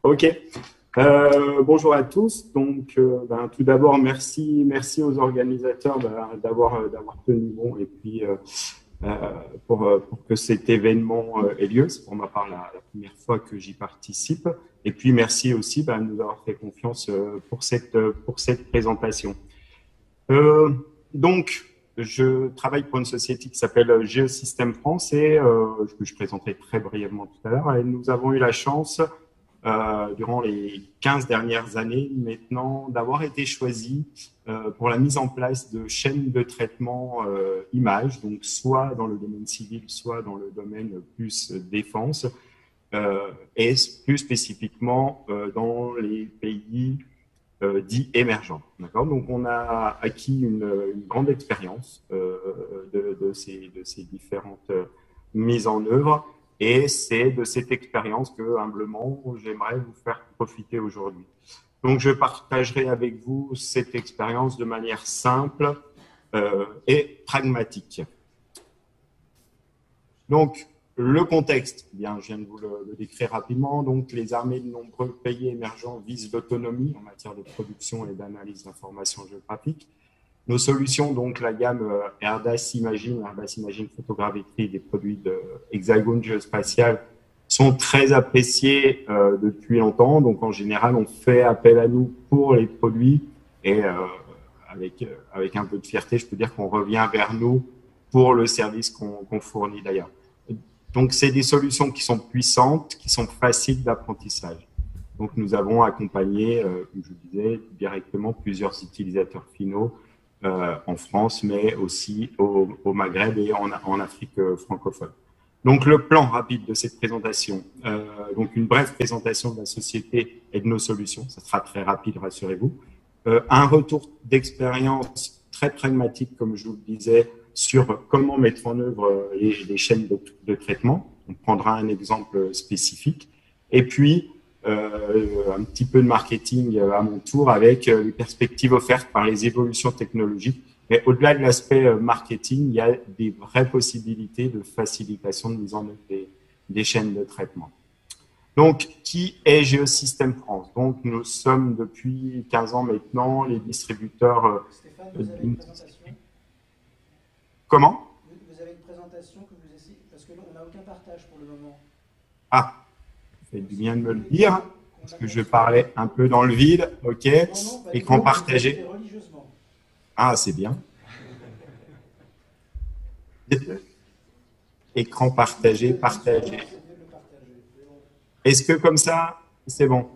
Ok. Bonjour à tous. Donc, tout d'abord, merci aux organisateurs d'avoir tenu bon et puis pour que cet événement ait lieu. C'est pour ma part la première fois que j'y participe. Et puis, merci aussi de nous avoir fait confiance pour cette présentation. Euh, donc, je travaille pour une société qui s'appelle Géosystème France et que je présenterai très brièvement tout à l'heure. Et nous avons eu la chance durant les 15 dernières années maintenant d'avoir été choisi pour la mise en place de chaînes de traitement images, donc soit dans le domaine civil, soit dans le domaine plus défense, et plus spécifiquement dans les pays dits émergents. D'accord. Donc on a acquis une grande expérience de ces différentes mises en œuvre. Et c'est de cette expérience que, humblement, j'aimerais vous faire profiter aujourd'hui. Donc, je partagerai avec vous cette expérience de manière simple et pragmatique. Donc, le contexte, eh bien, je viens de vous le décrire rapidement. Donc, les armées de nombreux pays émergents visent l'autonomie en matière de production et d'analyse d'informations géographiques. Nos solutions, donc la gamme Airbus Imagine photogrammétrie des produits de Hexagone Geospatial, sont très appréciés depuis longtemps. Donc en général, on fait appel à nous pour les produits et avec un peu de fierté, je peux dire qu'on revient vers nous pour le service qu'on fournit d'ailleurs. Donc c'est des solutions qui sont puissantes, qui sont faciles d'apprentissage. Donc nous avons accompagné, comme je vous disais, directement plusieurs utilisateurs finaux en France, mais aussi au Maghreb et en Afrique francophone. Donc, le plan rapide de cette présentation. Donc, une brève présentation de la société et de nos solutions. Ça sera très rapide, rassurez-vous. Un retour d'expérience très pragmatique, comme je vous le disais, sur comment mettre en œuvre les chaînes de traitement. On prendra un exemple spécifique. Et puis, un petit peu de marketing à mon tour avec les perspectives offertes par les évolutions technologiques. Mais au-delà de l'aspect marketing, il y a des vraies possibilités de facilitation de mise en œuvre des chaînes de traitement. Donc, qui est Géosystème France? Donc, nous sommes depuis 15 ans maintenant les distributeurs. Stéphane, vous avez une présentation? Comment? Vous avez une présentation que vous essayez, parce que on n'a aucun partage pour le moment. Ah, ça fait Donc du si bien de vous me le voulez dire, qu'on parce que je aperçoive. parlais un peu dans le vide. OK. Non, non, pas du Écran tout, vous avez fait partagé. religieusement. Ah, c'est bien. Écran partagé, partagé. C'est mieux de le partager. Est-ce que comme ça, c'est bon?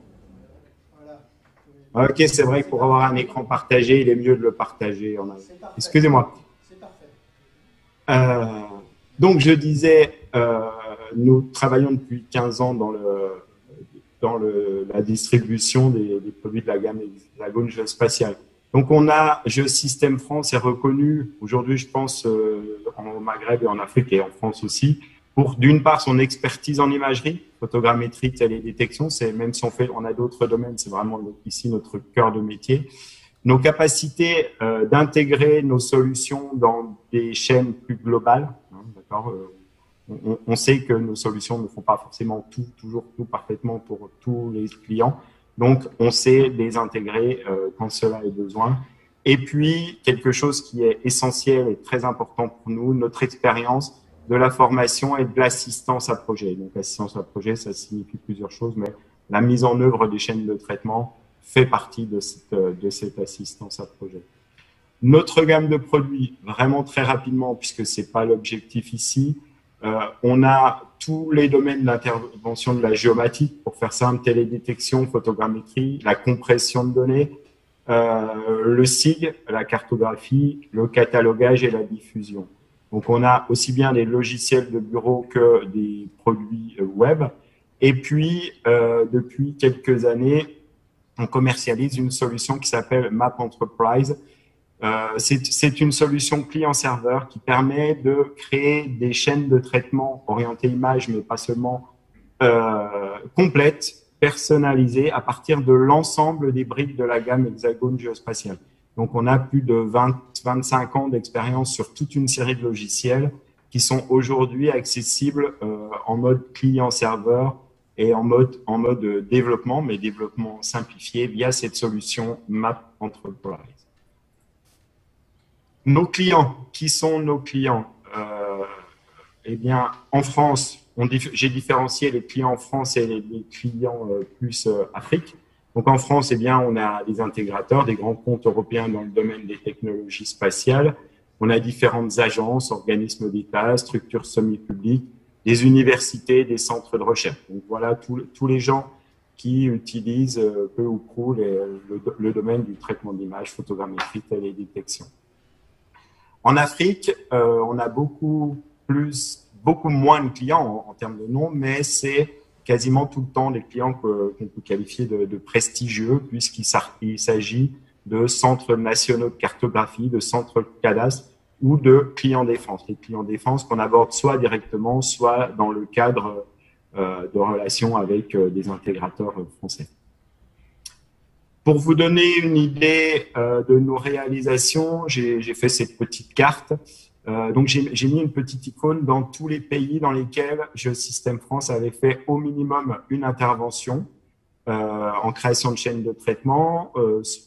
Voilà. Ok, c'est vrai que C'est pour avoir un parfait. écran partagé, il est mieux de le partager. C'est parfait. Excusez-moi. C'est parfait. Euh, donc, je disais, nous travaillons depuis 15 ans la distribution des produits de la gamme Hexagone Geospatial. Donc, Geosystème France est reconnu aujourd'hui, je pense, au Maghreb et en Afrique et en France aussi, pour d'une part son expertise en imagerie, photogrammétrie, télédétection. C'est même si on a d'autres domaines, c'est vraiment ici notre cœur de métier. Nos capacités d'intégrer nos solutions dans des chaînes plus globales. Hein, d'accord. On sait que nos solutions ne font pas forcément toujours tout parfaitement pour tous les clients. Donc, on sait les intégrer quand cela est besoin. Et puis, quelque chose qui est essentiel et très important pour nous, notre expérience de la formation et de l'assistance à projet. Donc, assistance à projet, ça signifie plusieurs choses, mais la mise en œuvre des chaînes de traitement fait partie de cette assistance à projet. Notre gamme de produits, vraiment très rapidement, puisque ce n'est pas l'objectif ici, on a tous les domaines d'intervention de la géomatique, pour faire simple, télédétection, photogrammétrie, la compression de données, le SIG, la cartographie, le catalogage et la diffusion. Donc, on a aussi bien des logiciels de bureau que des produits web. Et puis, depuis quelques années, on commercialise une solution qui s'appelle Map Enterprise. C'est une solution client-serveur qui permet de créer des chaînes de traitement orientées images, mais pas seulement, complètes, personnalisées à partir de l'ensemble des briques de la gamme Hexagone Geospatial. Donc, on a plus de 25 ans d'expérience sur toute une série de logiciels qui sont aujourd'hui accessibles en mode client-serveur et en mode développement, mais développement simplifié via cette solution Map Enterprise. Nos clients, qui sont nos clients? Eh bien, en France, j'ai différencié les clients en France et les clients plus Afrique. Donc, en France, eh bien, on a des intégrateurs, des grands comptes européens dans le domaine des technologies spatiales. On a différentes agences, organismes d'État, structures semi-publiques, des universités, des centres de recherche. Donc, voilà tous les gens qui utilisent peu ou prou le domaine du traitement d'images, photogrammétrie, télédétection. En Afrique, on a beaucoup moins de clients en termes de nom, mais c'est quasiment tout le temps des clients qu'on peut qualifier de prestigieux, puisqu'il s'agit de centres nationaux de cartographie, de centres de cadastre ou de clients défense. Les clients défense qu'on aborde soit directement, soit dans le cadre de relations avec des intégrateurs français. Pour vous donner une idée de nos réalisations, j'ai fait cette petite carte. Donc, j'ai mis une petite icône dans tous les pays dans lesquels Geosystème France avait fait au minimum une intervention en création de chaînes de traitement,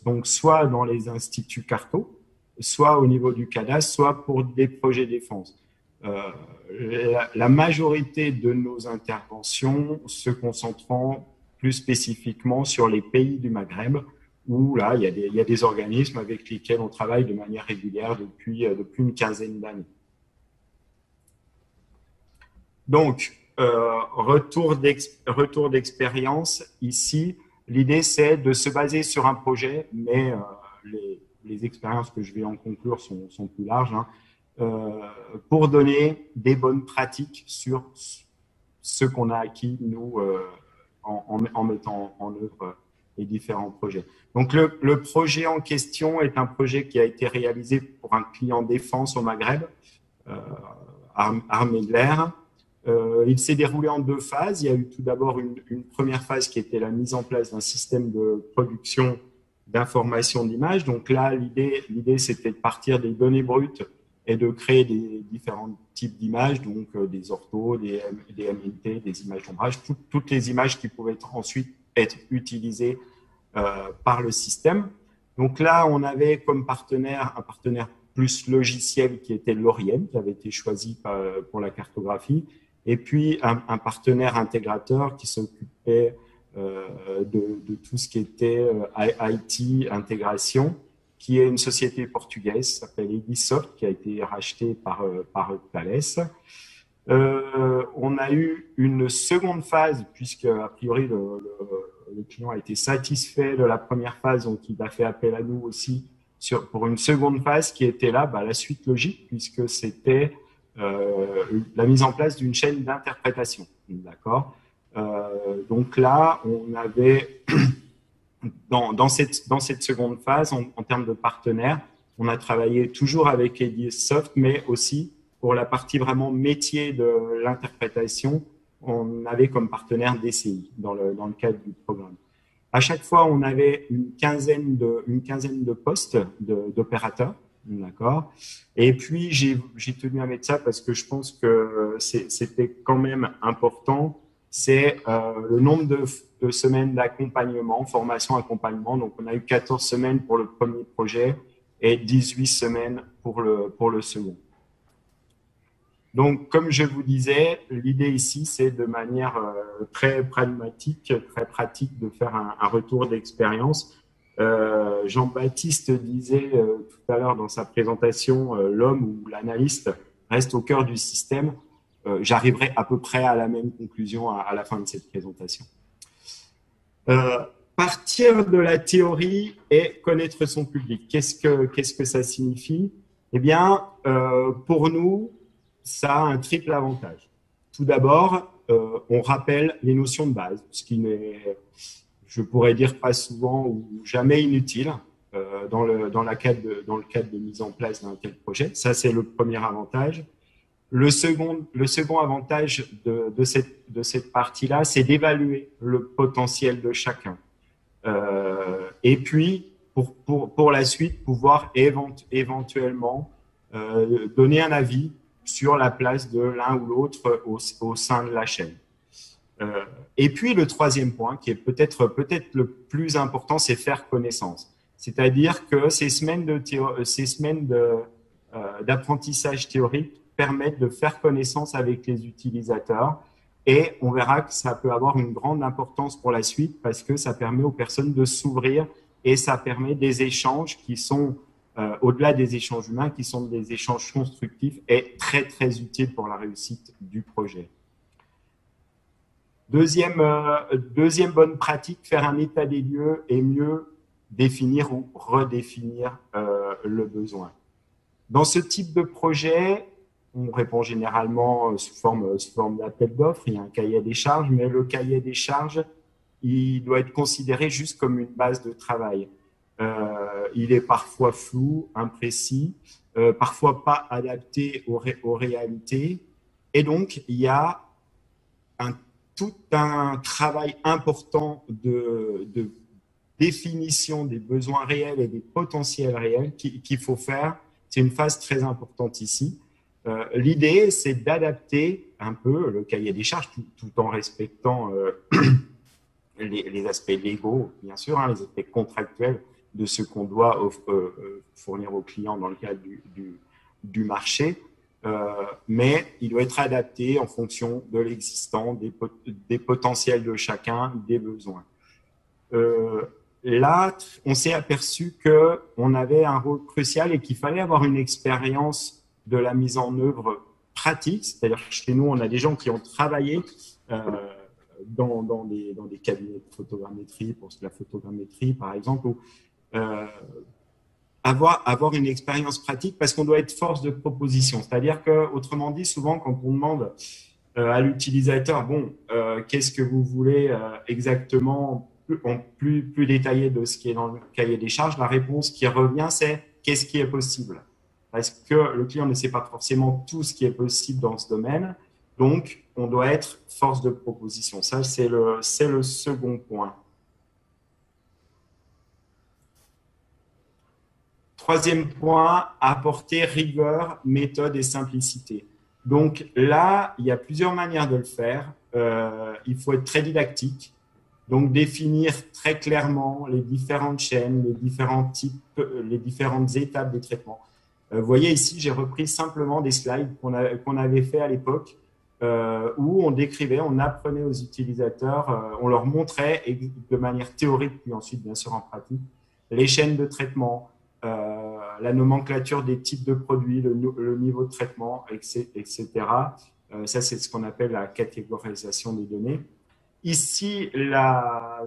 donc soit dans les instituts carto, soit au niveau du cadastre, soit pour des projets défense. La majorité de nos interventions se concentrant plus spécifiquement sur les pays du Maghreb, où là, il y a des organismes avec lesquels on travaille de manière régulière depuis une quinzaine d'années. Donc, retour d'expérience ici. L'idée, c'est de se baser sur un projet, mais les expériences que je vais en conclure sont plus larges, hein, pour donner des bonnes pratiques sur ce qu'on a acquis, nous, en mettant en œuvre les différents projets. Donc, le projet en question est un projet qui a été réalisé pour un client défense au Maghreb, armée de l'air. Il s'est déroulé en deux phases. Il y a eu tout d'abord une première phase qui était la mise en place d'un système de production d'informations d'images. Donc là, l'idée, c'était de partir des données brutes et de créer des différents types d'images, donc des orthos, des MNT, des images d'ombrage, toutes les images qui pouvaient ensuite être utilisées par le système. Donc là, on avait comme partenaire un partenaire plus logiciel qui était Lorien, qui avait été choisi pour la cartographie, et puis un partenaire intégrateur qui s'occupait de tout ce qui était IT, intégration, qui est une société portugaise qui s'appelle Edisoft, qui a été rachetée par Thales. On a eu une seconde phase, puisque a priori le client a été satisfait de la première phase, donc il a fait appel à nous aussi pour une seconde phase qui était là, la suite logique, puisque c'était la mise en place d'une chaîne d'interprétation. D'accord. Donc là, on avait dans cette seconde phase, en termes de partenaires, on a travaillé toujours avec Edisoft, mais aussi pour la partie vraiment métier de l'interprétation, on avait comme partenaire DCI dans le cadre du programme. À chaque fois, on avait une quinzaine de postes d'opérateurs, d'accord. Et puis j'ai tenu à mettre ça parce que je pense que c'était quand même important. C'est le nombre de semaines d'accompagnement, formation accompagnement. Donc on a eu 14 semaines pour le premier projet et 18 semaines pour le second. Donc, comme je vous disais, l'idée ici, c'est de manière très pragmatique, très pratique de faire un retour d'expérience. Jean-Baptiste disait tout à l'heure dans sa présentation, l'homme ou l'analyste reste au cœur du système. J'arriverai à peu près à la même conclusion à la fin de cette présentation. Partir de la théorie et connaître son public. Qu'est-ce que ça signifie? Eh bien, pour nous, ça a un triple avantage. Tout d'abord, on rappelle les notions de base, ce qui n'est, je pourrais dire, pas souvent ou jamais inutile dans le cadre de mise en place d'un tel projet. Ça, c'est le premier avantage. Le second avantage de cette partie-là, c'est d'évaluer le potentiel de chacun. Et puis, pour la suite, pouvoir éventuellement donner un avis sur la place de l'un ou l'autre au sein de la chaîne. Et puis le troisième point, qui est peut-être le plus important, c'est faire connaissance. C'est-à-dire que ces semaines d'apprentissage théorique permettent de faire connaissance avec les utilisateurs. Et on verra que ça peut avoir une grande importance pour la suite parce que ça permet aux personnes de s'ouvrir et ça permet des échanges qui sont, au-delà des échanges humains, qui sont des échanges constructifs et très, très utiles pour la réussite du projet. Deuxième bonne pratique, faire un état des lieux et mieux définir ou redéfinir le besoin. Dans ce type de projet, on répond généralement sous forme d'appel d'offres. Il y a un cahier des charges, mais le cahier des charges, il doit être considéré juste comme une base de travail. Il est parfois flou, imprécis, parfois pas adapté aux réalités. Et donc, il y a tout un travail important de définition des besoins réels et des potentiels réels qu'il faut faire. C'est une phase très importante ici. L'idée, c'est d'adapter un peu le cahier des charges tout en respectant les aspects légaux, bien sûr, les aspects contractuels de ce qu'on doit fournir aux clients dans le cadre du marché. Mais il doit être adapté en fonction de l'existant, des potentiels de chacun, des besoins. Là, on s'est aperçu qu'on avait un rôle crucial et qu'il fallait avoir une expérience de la mise en œuvre pratique. C'est-à-dire que chez nous, on a des gens qui ont travaillé dans des cabinets de photogrammétrie, pour la photogrammétrie par exemple, ou avoir une expérience pratique parce qu'on doit être force de proposition. C'est-à-dire que, autrement dit, souvent, quand on demande à l'utilisateur, bon, qu'est-ce que vous voulez exactement en plus détaillé de ce qui est dans le cahier des charges, la réponse qui revient, c'est qu'est-ce qui est possible? Parce que le client ne sait pas forcément tout ce qui est possible dans ce domaine. Donc, on doit être force de proposition. Ça, c'est le second point. Troisième point, apporter rigueur, méthode et simplicité. Donc là, il y a plusieurs manières de le faire. Il faut être très didactique. Donc, définir très clairement les différentes chaînes, les différents types, les différentes étapes des traitements. Vous voyez ici, j'ai repris simplement des slides qu'on avait fait à l'époque où on décrivait, on apprenait aux utilisateurs, on leur montrait de manière théorique, puis ensuite, bien sûr, en pratique, les chaînes de traitement, la nomenclature des types de produits, le niveau de traitement, etc. Ça, c'est ce qu'on appelle la catégorisation des données. Ici, la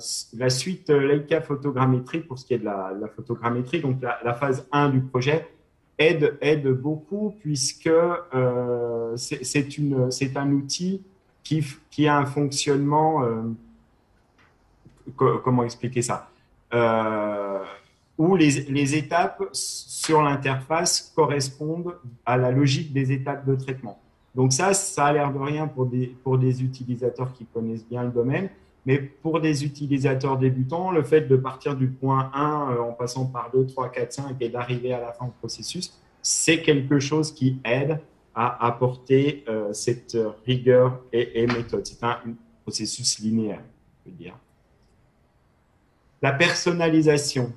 suite Leica photogrammétrie, pour ce qui est de la photogrammétrie, donc la phase 1 du projet, aide beaucoup puisque c'est un outil qui a un fonctionnement, comment expliquer ça, où les étapes sur l'interface correspondent à la logique des étapes de traitement. Donc ça a l'air de rien pour des utilisateurs qui connaissent bien le domaine, mais pour des utilisateurs débutants, le fait de partir du point 1 en passant par 2, 3, 4, 5 et d'arriver à la fin du processus, c'est quelque chose qui aide à apporter cette rigueur et méthode. C'est un processus linéaire, je veux dire. La personnalisation.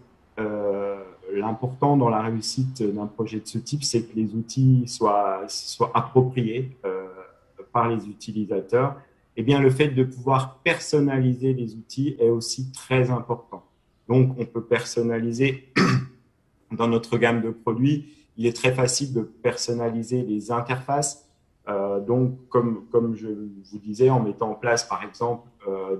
L'important dans la réussite d'un projet de ce type, c'est que les outils soient appropriés par les utilisateurs. Eh bien, le fait de pouvoir personnaliser les outils est aussi très important. Donc, on peut personnaliser dans notre gamme de produits. Il est très facile de personnaliser les interfaces. Donc, comme je vous disais, en mettant en place, par exemple,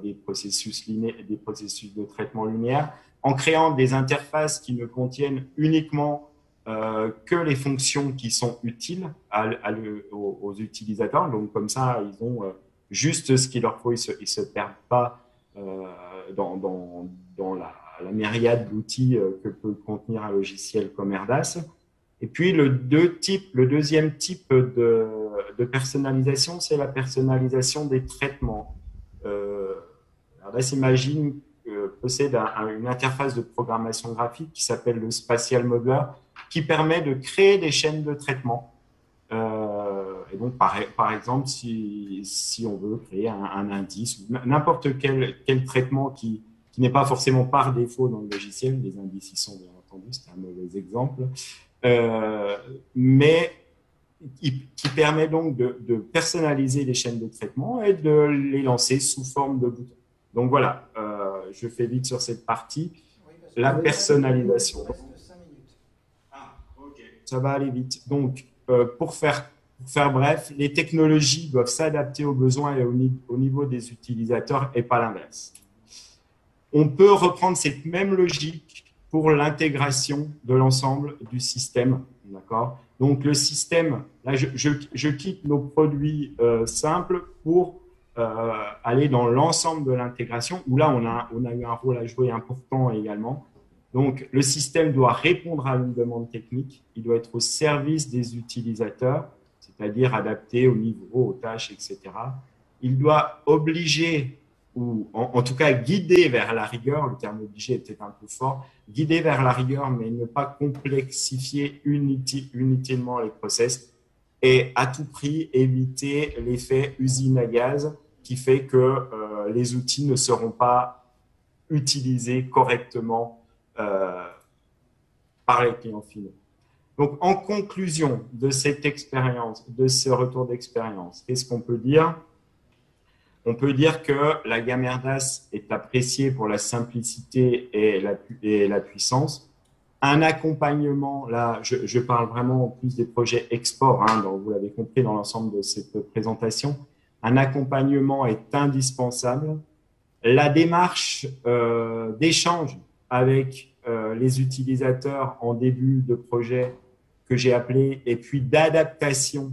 des processus de traitement lumière, en créant des interfaces qui ne contiennent uniquement que les fonctions qui sont utiles aux utilisateurs. Donc, comme ça, ils ont juste ce qu'il leur faut. Ils ne se perdent pas dans la myriade d'outils que peut contenir un logiciel comme Erdas. Et puis, le deuxième type de personnalisation, c'est la personnalisation des traitements. Erdas Imaging possède une interface de programmation graphique qui s'appelle le Spatial Modeler, qui permet de créer des chaînes de traitement. Et donc, par exemple, si on veut créer un indice, ou n'importe quel traitement qui n'est pas forcément par défaut dans le logiciel, les indices y sont bien entendu, c'est un mauvais exemple, euh, mais qui permet donc de personnaliser les chaînes de traitement et de les lancer sous forme de boutons. Donc voilà, je fais vite sur cette partie. Oui, parce La que personnalisation. il reste 5 minutes. Ah, ok. Ça va aller vite. Donc, pour faire bref, les technologies doivent s'adapter aux besoins et au niveau des utilisateurs et pas l'inverse. On peut reprendre cette même logique pour l'intégration de l'ensemble du système. D'accord? Donc, le système, là, je quitte nos produits simples pour aller dans l'ensemble de l'intégration, où là, on a eu un rôle à jouer important également. Donc, le système doit répondre à une demande technique, il doit être au service des utilisateurs, c'est-à-dire adapté au niveau, aux tâches, etc. Il doit obliger ou en tout cas guider vers la rigueur, le terme obligé est peut-être un peu fort, guider vers la rigueur, mais ne pas complexifier inutilement les process et à tout prix éviter l'effet usine à gaz qui fait que les outils ne seront pas utilisés correctement par les clients finaux. Donc, en conclusion de cette expérience, de ce retour d'expérience, qu'est-ce qu'on peut dire? On peut dire que la gamme Erdas est appréciée pour la simplicité et la puissance. Un accompagnement, là, je parle vraiment en plus des projets export, hein, donc vous l'avez compris dans l'ensemble de cette présentation. Un accompagnement est indispensable. La démarche d'échange avec les utilisateurs en début de projet que j'ai appelé, et puis d'adaptation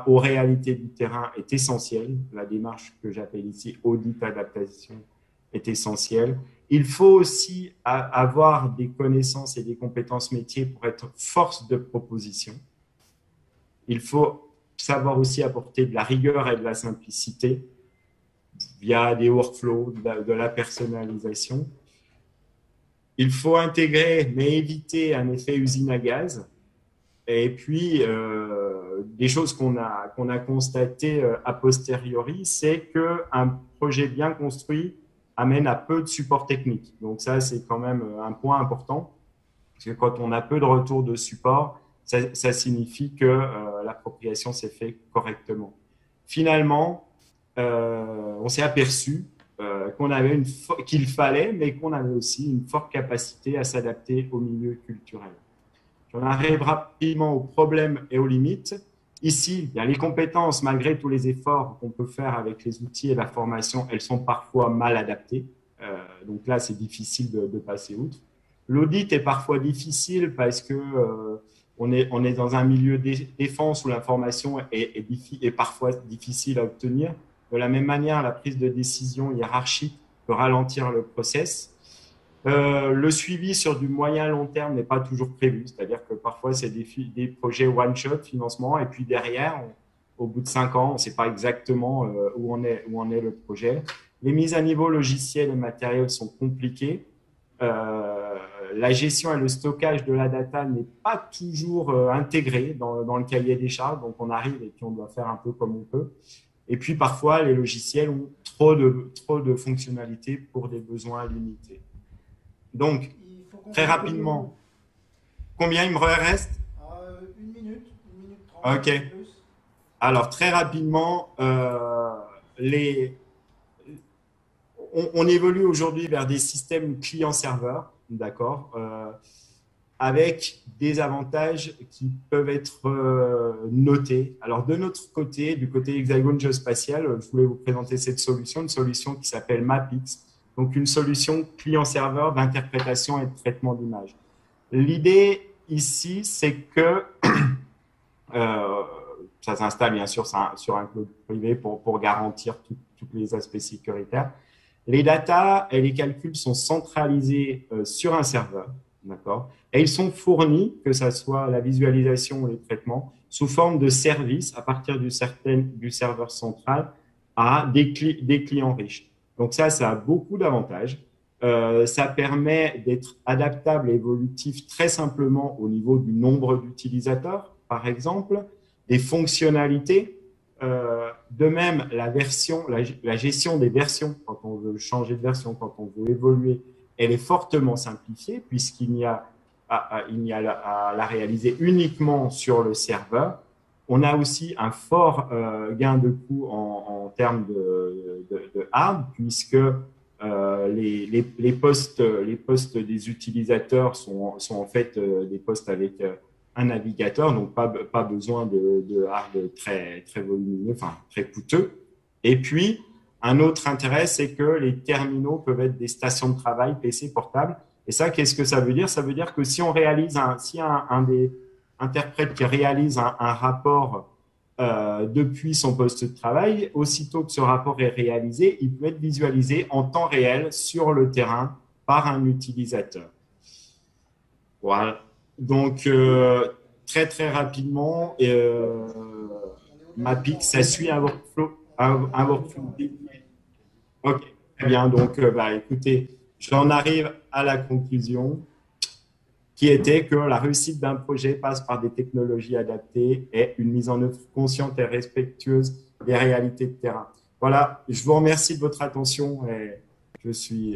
aux réalités du terrain est essentielle. La démarche que j'appelle ici audit adaptation est essentielle. Il faut aussi avoir des connaissances et des compétences métiers pour être force de proposition. Il faut savoir aussi apporter de la rigueur et de la simplicité via des workflows, de la personnalisation. Il faut intégrer, mais éviter un effet usine à gaz. Et puis, des choses qu'on a constatées a posteriori, c'est qu'un projet bien construit amène à peu de support technique. Donc ça, c'est quand même un point important, parce que quand on a peu de retour de support, ça signifie que l'appropriation s'est faite correctement. Finalement, on s'est aperçu qu'il fallait, mais qu'on avait aussi une forte capacité à s'adapter au milieu culturel. On arrive rapidement aux problèmes et aux limites. Ici, il y a les compétences, malgré tous les efforts qu'on peut faire avec les outils et la formation, elles sont parfois mal adaptées. Donc là, c'est difficile de passer outre. L'audit est parfois difficile parce que on est dans un milieu défense où l'information est parfois difficile à obtenir. De la même manière, la prise de décision hiérarchique peut ralentir le process. Le suivi sur du moyen long terme n'est pas toujours prévu, c'est-à-dire que parfois c'est des projets one-shot financement et puis derrière, au bout de 5 ans, on ne sait pas exactement où en est le projet. Les mises à niveau logicielles et matérielles sont compliquées. La gestion et le stockage de la data n'est pas toujours intégré dans le cahier des charges, donc on arrive et puis on doit faire un peu comme on peut. Et puis parfois, les logiciels ont trop de fonctionnalités pour des besoins limités. Donc, très rapidement, combien il me reste? 1 minute 30. Ok. Alors, très rapidement, on évolue aujourd'hui vers des systèmes client-serveur, d'accord, avec des avantages qui peuvent être notés. Alors, de notre côté, du côté Hexagon Geospatial, je voulais vous présenter cette solution, une solution qui s'appelle MapX. Donc, une solution client-serveur d'interprétation et de traitement d'images. L'idée ici, c'est que ça s'installe bien sûr sur un cloud privé pour garantir tous les aspects sécuritaires. Les datas et les calculs sont centralisés sur un serveur, d'accord, et ils sont fournis, que ce soit la visualisation ou les traitements, sous forme de services à partir du serveur central à des clients riches. Donc ça a beaucoup d'avantages. Ça permet d'être adaptable et évolutif très simplement au niveau du nombre d'utilisateurs, par exemple. des fonctionnalités. De même, la gestion des versions, quand on veut changer de version, quand on veut évoluer, elle est fortement simplifiée puisqu'il n'y a, à la réaliser uniquement sur le serveur. On a aussi un fort gain de coût en termes de hard, puisque les postes des utilisateurs sont en fait des postes avec un navigateur, donc pas besoin de hard très volumineux, enfin très coûteux. Et puis, un autre intérêt, c'est que les terminaux peuvent être des stations de travail, PC portables. Et ça, qu'est-ce que ça veut dire? Ça veut dire que si on réalise si un des interprètes qui réalise un rapport depuis son poste de travail, aussitôt que ce rapport est réalisé, il peut être visualisé en temps réel sur le terrain par un utilisateur. Voilà. Donc, très rapidement, Mapix, ça suit un workflow. Un workflow. Ok, très bien. Donc, écoutez, j'en arrive à la conclusion qui était que la réussite d'un projet passe par des technologies adaptées et une mise en œuvre consciente et respectueuse des réalités de terrain. Voilà, je vous remercie de votre attention et je suis